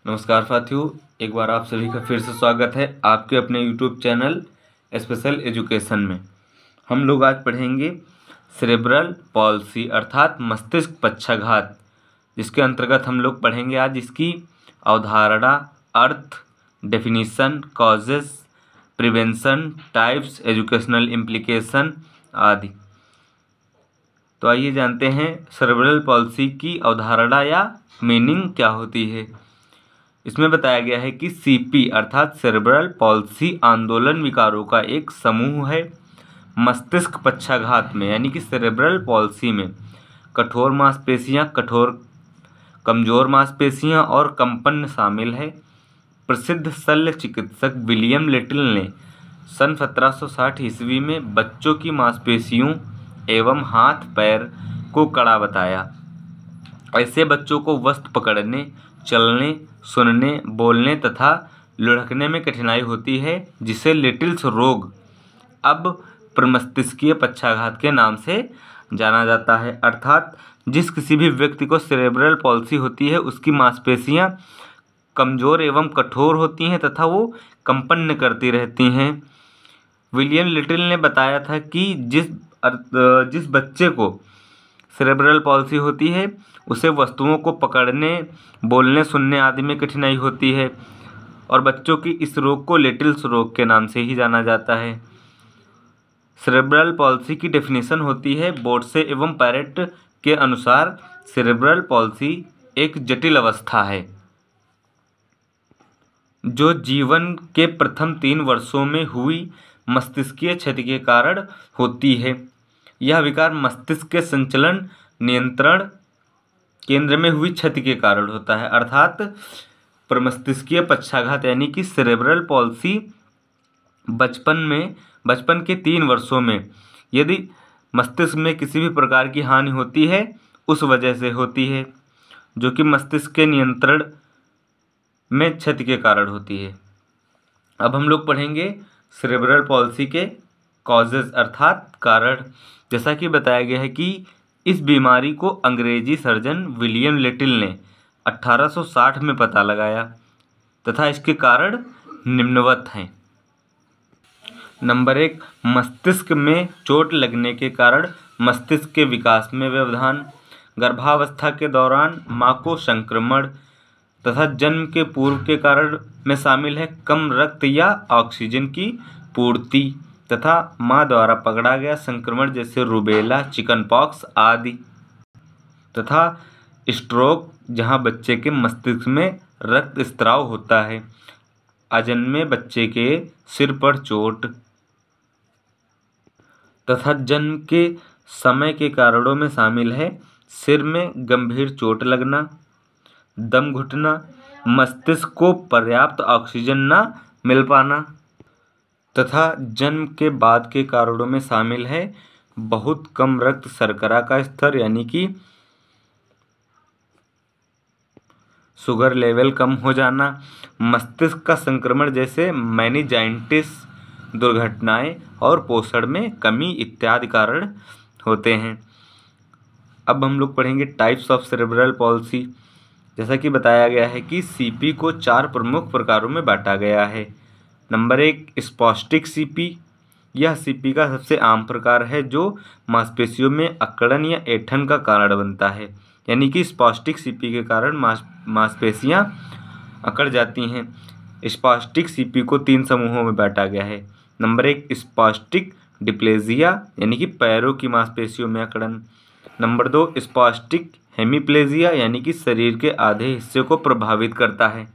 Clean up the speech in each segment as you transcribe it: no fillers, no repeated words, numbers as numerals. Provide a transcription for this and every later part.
नमस्कार साथियों, एक बार आप सभी का फिर से स्वागत है आपके अपने यूट्यूब चैनल स्पेशल एजुकेशन में। हम लोग आज पढ़ेंगे सेरेब्रल पॉल्सी अर्थात मस्तिष्क पक्षाघात, जिसके अंतर्गत हम लोग पढ़ेंगे आज इसकी अवधारणा, अर्थ, definition, causes, prevention, types, educational implication आदि। तो आइए जानते हैं सेरेब्रल पॉल्सी की अवधारणा या मीनिंग क्या होती है। इसमें बताया गया है कि सीपी अर्थात सेरेब्रल पॉल्सी आंदोलन विकारों का एक समूह है। मस्तिष्क पक्षाघात में यानी कि सेरेब्रल पॉल्सी में कठोर मांसपेशियां, कमजोर मांसपेशियां और कंपन शामिल है। प्रसिद्ध शल्य चिकित्सक विलियम लिटिल ने सन 1760 ईस्वी में बच्चों की मांसपेशियों एवं हाथ पैर को कड़ा बताया। ऐसे बच्चों को वस्तु पकड़ने, चलने, सुनने, बोलने तथा लुढ़कने में कठिनाई होती है, जिसे लिटिल्स रोग अब प्रमस्तिष्कीय पक्षाघात के नाम से जाना जाता है। अर्थात जिस किसी भी व्यक्ति को सेरेब्रल पॉल्सी होती है उसकी मांसपेशियां कमजोर एवं कठोर होती हैं तथा वो कंपन करती रहती हैं। विलियम लिटिल ने बताया था कि जिस बच्चे को सेरेब्रल पॉल्सी होती है उसे वस्तुओं को पकड़ने, बोलने, सुनने आदि में कठिनाई होती है और बच्चों की इस रोग को लिटिल्स रोग के नाम से ही जाना जाता है। सेरेब्रल पॉल्सी की डेफिनेशन होती है बोर्से एवं पैरेट के अनुसार सेरेब्रल पॉल्सी एक जटिल अवस्था है जो जीवन के प्रथम 3 वर्षों में हुई मस्तिष्कीय क्षति के कारण होती है। यह विकार मस्तिष्क के संचलन नियंत्रण केंद्र में हुई क्षति के कारण होता है। अर्थात प्रमस्तिष्कीय पक्षाघात यानी कि सेरेब्रल पॉल्सी बचपन के 3 वर्षों में यदि मस्तिष्क में किसी भी प्रकार की हानि होती है उस वजह से होती है, जो कि मस्तिष्क के नियंत्रण में क्षति के कारण होती है। अब हम लोग पढ़ेंगे सेरेब्रल पॉल्सी के कॉजेज अर्थात कारण। जैसा कि बताया गया है कि इस बीमारी को अंग्रेजी सर्जन विलियम लिटिल ने 1860 में पता लगाया तथा इसके कारण निम्नवत हैं। नंबर 1, मस्तिष्क में चोट लगने के कारण मस्तिष्क के विकास में व्यवधान। गर्भावस्था के दौरान मां को संक्रमण तथा जन्म के पूर्व के कारण में शामिल है कम रक्त या ऑक्सीजन की पूर्ति तथा मां द्वारा पकड़ा गया संक्रमण जैसे रूबेला, चिकनपॉक्स आदि तथा स्ट्रोक, जहां बच्चे के मस्तिष्क में रक्त स्त्राव होता है। अजन्मे बच्चे के सिर पर चोट तथा जन्म के समय के कारणों में शामिल है सिर में गंभीर चोट लगना, दम घुटना, मस्तिष्क को पर्याप्त ऑक्सीजन न मिल पाना तथा जन्म के बाद के कारणों में शामिल है बहुत कम रक्त शर्करा का स्तर यानी कि शुगर लेवल कम हो जाना, मस्तिष्क का संक्रमण जैसे मेनिंजाइटिस, दुर्घटनाएं और पोषण में कमी इत्यादि कारण होते हैं। अब हम लोग पढ़ेंगे टाइप्स ऑफ सेरेब्रल पॉल्सी। जैसा कि बताया गया है कि सीपी को 4 प्रमुख प्रकारों में बांटा गया है। Number 1, spastic CP. यह सीपी का सबसे आम प्रकार है जो मांसपेशियों में अकड़न या ऐंठन का कारण बनता है, यानी कि स्पॉस्टिक सीपी के कारण मांसपेशियां अकड़ जाती हैं। स्पॉस्टिक सीपी को 3 समूहों में बांटा गया है। नंबर 1, स्पॉस्टिक डिप्लेजिया यानी कि पैरों की मांसपेशियों में अकड़न। नंबर 2, स्पॉस्टिक हेमीप्लेजिया यानी कि शरीर के आधे हिस्से को प्रभावित करता है।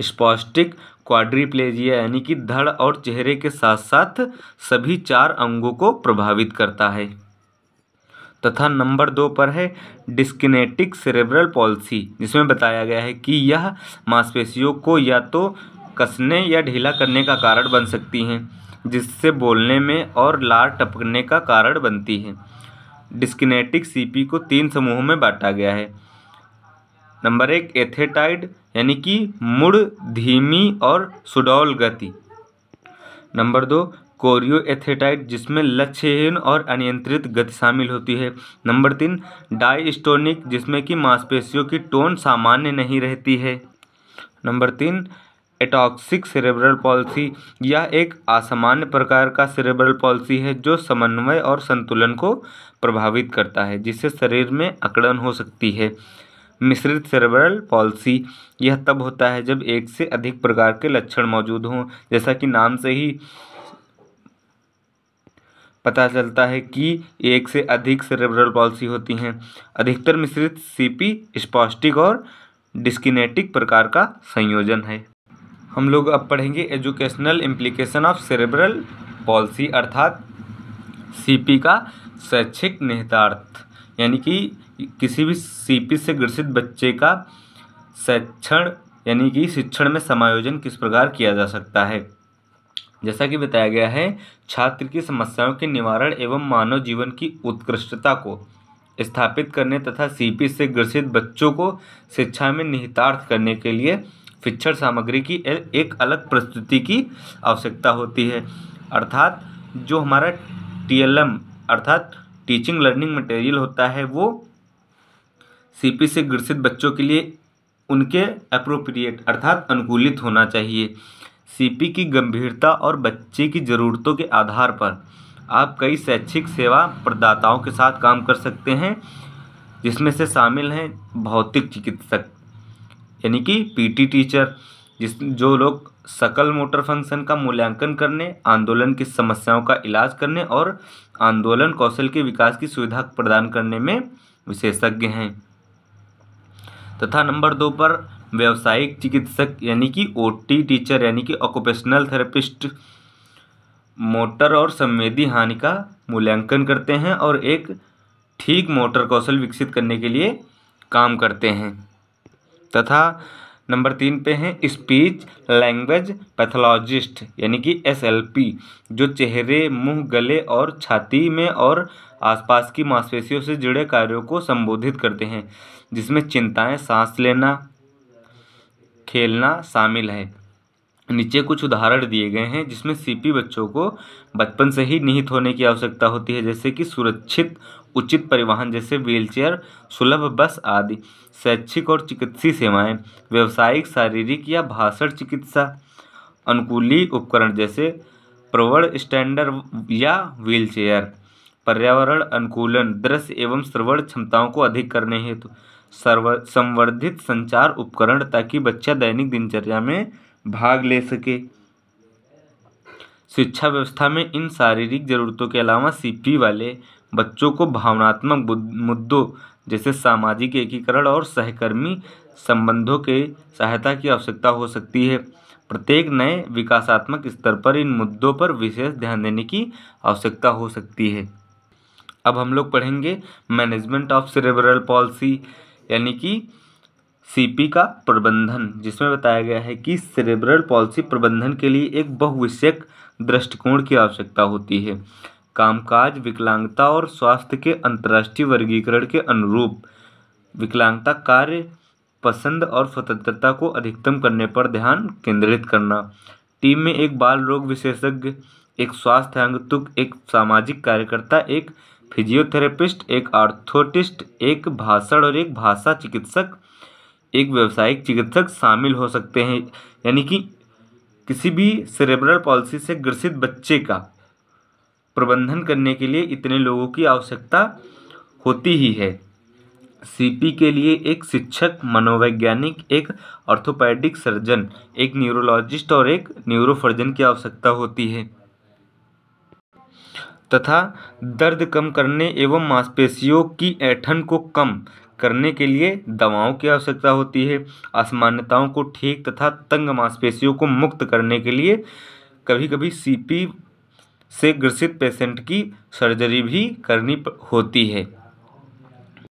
स्पॉस्टिक क्वाड्रिप्लेजिया यानी कि धड़ और चेहरे के साथ साथ सभी 4 अंगों को प्रभावित करता है। तथा नंबर 2 पर है डिस्किनेटिक सेरेब्रल पॉल्सी, जिसमें बताया गया है कि यह मांसपेशियों को या तो कसने या ढीला करने का कारण बन सकती हैं, जिससे बोलने में और लार टपकने का कारण बनती है। डिस्किनेटिक सीपी को 3 समूहों में बांटा गया है। नंबर 1, एथेटाइड यानी कि मुड़, धीमी और सुडौल गति। नंबर 2, कोरियोएथेटाइट जिसमें लक्ष्यहीन और अनियंत्रित गति शामिल होती है। नंबर 3 डायस्टोनिक जिसमें कि मांसपेशियों की टोन सामान्य नहीं रहती है। नंबर 3 एटॉक्सिक सेरेब्रल पॉल्सी, यह एक असामान्य प्रकार का सेरेब्रल पॉल्सी है जो समन्वय और संतुलन को प्रभावित करता है, जिससे शरीर में अकड़न हो सकती है। मिश्रित सेरेब्रल पॉल्सी, यह तब होता है जब एक से अधिक प्रकार के लक्षण मौजूद हों, जैसा कि नाम से ही पता चलता है कि एक से अधिक सेरेब्रल पॉल्सी होती हैं। अधिकतर मिश्रित सीपी स्पॉस्टिक और डिस्किनेटिक प्रकार का संयोजन है। हम लोग अब पढ़ेंगे educational implication of cerebral palsy अर्थात सीपी का शैक्षिक निहितार्थ, यानी कि किसी भी सीपी से ग्रसित बच्चे का शिक्षण यानी कि शिक्षण में समायोजन किस प्रकार किया जा सकता है। जैसा कि बताया गया है, छात्र की समस्याओं के निवारण एवं मानव जीवन की उत्कृष्टता को स्थापित करने तथा सीपी से ग्रसित बच्चों को शिक्षा में निहितार्थ करने के लिए शिक्षण सामग्री की एक अलग प्रस्तुति की आवश्यकता होती है। अर्थात जो हमारा टीएलएम अर्थात टीचिंग लर्निंग मटेरियल होता है वो सीपी से ग्रसित बच्चों के लिए उनके अप्रोप्रिएट अर्थात अनुकूलित होना चाहिए। सीपी की गंभीरता और बच्चे की ज़रूरतों के आधार पर आप कई शैक्षिक सेवा प्रदाताओं के साथ काम कर सकते हैं, जिसमें से शामिल हैं भौतिक चिकित्सक यानी कि पीटी टीचर, जो लोग सकल मोटर फंक्शन का मूल्यांकन करने, आंदोलन की समस्याओं का इलाज करने और आंदोलन कौशल के विकास की सुविधा प्रदान करने में विशेषज्ञ हैं। तथा नंबर 2 पर व्यावसायिक चिकित्सक यानी कि ओटी टीचर यानी कि ऑक्यूपेशनल थेरेपिस्ट मोटर और संवेदी हानि का मूल्यांकन करते हैं और एक ठीक मोटर कौशल विकसित करने के लिए काम करते हैं। तथा नंबर 3 पे हैं स्पीच लैंग्वेज पैथोलॉजिस्ट यानी कि एसएलपी, जो चेहरे, मुंह, गले और छाती में और आसपास की मांसपेशियों से जुड़े कार्यों को संबोधित करते हैं, जिसमें चिंताएं, सांस लेना, खेलना शामिल है। नीचे कुछ उदाहरण दिए गए हैं जिसमें सीपी बच्चों को बचपन से ही निहित होने की आवश्यकता होती है, जैसे कि सुरक्षित उचित परिवहन जैसे व्हीलचेयर, सुलभ बस आदि, शैक्षिक और चिकित्सीय सेवाएं, व्यावसायिक, शारीरिक या भाषण चिकित्सा, अनुकूली उपकरण जैसे प्रवण स्टैंडर या व्हीलचेयर, पर्यावरण अनुकूलन, दृश्य एवं श्रवण क्षमताओं को अधिक करने हेतु संवर्धित संचार उपकरण ताकि बच्चा दैनिक दिनचर्या में भाग ले सके। शिक्षा व्यवस्था में इन शारीरिक जरूरतों के अलावा सीपी वाले बच्चों को भावनात्मक मुद्दों जैसे सामाजिक एकीकरण और सहकर्मी संबंधों के सहायता की आवश्यकता हो सकती है। प्रत्येक नए विकासात्मक स्तर पर इन मुद्दों पर विशेष ध्यान देने की आवश्यकता हो सकती है। अब हम लोग पढ़ेंगे मैनेजमेंट ऑफ सेरेब्रल पॉल्सी यानी कि सीपी का प्रबंधन, जिसमें बताया गया है कि सेरेब्रल पॉल्सी प्रबंधन के लिए एक बहुविषयक दृष्टिकोण की आवश्यकता होती है। कामकाज, विकलांगता और स्वास्थ्य के अंतर्राष्ट्रीय वर्गीकरण के अनुरूप विकलांगता, कार्य पसंद और स्वतंत्रता को अधिकतम करने पर ध्यान केंद्रित करना। टीम में एक बाल रोग विशेषज्ञ, एक स्वास्थ्य अंगतुक, एक सामाजिक कार्यकर्ता, एक फिजियोथेरेपिस्ट, एक ऑर्थोटिस्ट, एक भाषण और एक भाषा चिकित्सक, एक व्यावसायिक चिकित्सक शामिल हो सकते हैं। यानी कि किसी भी सेरेब्रल पॉल्सी से ग्रसित बच्चे का प्रबंधन करने के लिए इतने लोगों की आवश्यकता होती ही है। सीपी के लिए एक शिक्षक, मनोवैज्ञानिक, एक ऑर्थोपेडिक सर्जन, एक न्यूरोलॉजिस्ट और एक न्यूरोसर्जन की आवश्यकता होती है। तथा दर्द कम करने एवं मांसपेशियों की ऐंठन को कम करने के लिए दवाओं की आवश्यकता होती है। असमानताओं को ठीक तथा तंग मांसपेशियों को मुक्त करने के लिए कभी कभी सीपी से ग्रसित पेशेंट की सर्जरी भी करनी होती है।